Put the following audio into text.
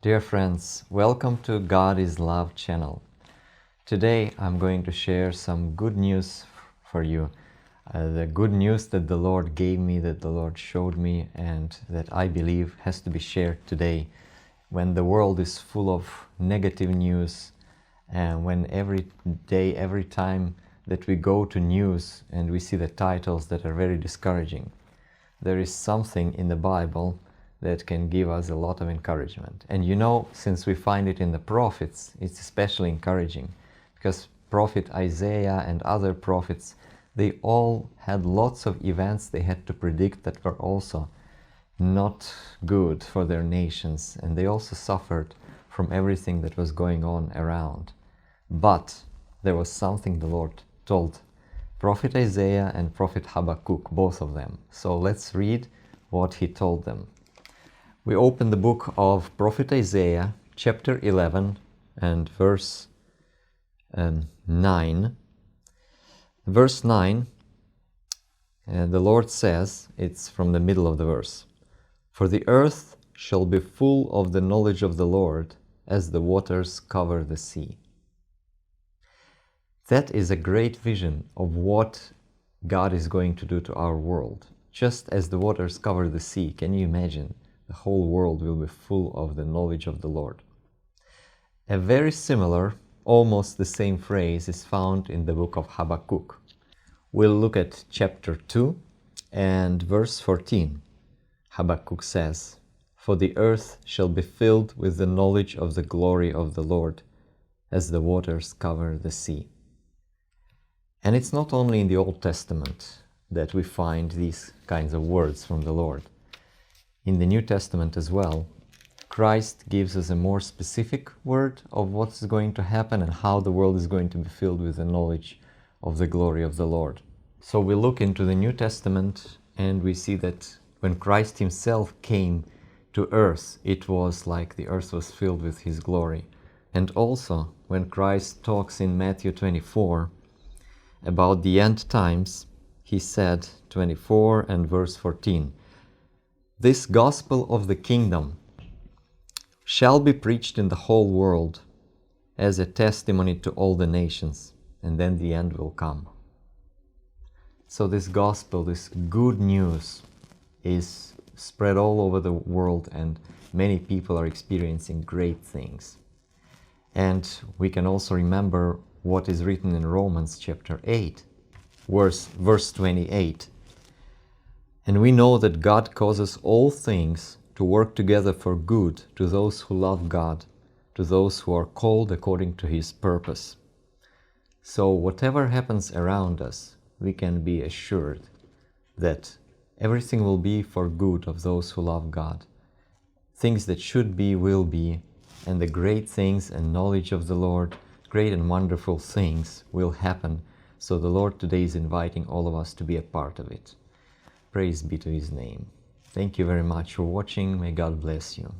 Dear friends, welcome to God is Love channel. Today I'm going to share some good news for you. The good news that the Lord gave me, that the Lord showed me, and that I believe has to be shared today when the world is full of negative news, and when every day, every time that we go to news and we see the titles that are very discouraging. There is something in the Bible that can give us a lot of encouragement. And you know, since we find it in the prophets, it's especially encouraging because prophet Isaiah and other prophets, they all had lots of events they had to predict that were also not good for their nations, and they also suffered from everything that was going on around. But there was something the Lord told Prophet Isaiah and Prophet Habakkuk, both of them. So let's read what he told them. We open the book of Prophet Isaiah, chapter 11 and verse 9. Verse 9, the Lord says, it's from the middle of the verse, "For the earth shall be full of the knowledge of the Lord as the waters cover the sea." That is a great vision of what God is going to do to our world. Just as the waters cover the sea, can you imagine? The whole world will be full of the knowledge of the Lord. A very similar, almost the same phrase is found in the book of Habakkuk. We'll look at chapter 2 and verse 14. Habakkuk says, "For the earth shall be filled with the knowledge of the glory of the Lord, as the waters cover the sea." And it's not only in the Old Testament that we find these kinds of words from the Lord. In the New Testament as well, Christ gives us a more specific word of what's going to happen and how the world is going to be filled with the knowledge of the glory of the Lord. So we look into the New Testament and we see that when Christ himself came to earth, it was like the earth was filled with his glory. And also when Christ talks in Matthew 24 about the end times, he said, 24 and verse 14, "This gospel of the kingdom shall be preached in the whole world as a testimony to all the nations, and then the end will come." So this gospel, this good news, is spread all over the world, and many people are experiencing great things. And we can also remember what is written in Romans chapter 8, verse 28. "And we know that God causes all things to work together for good to those who love God, to those who are called according to his purpose." So whatever happens around us, we can be assured that everything will be for good of those who love God. Things that should be will be, and the great things and knowledge of the Lord, great and wonderful things will happen. So the Lord today is inviting all of us to be a part of it. Praise be to his name. Thank you very much for watching. May God bless you.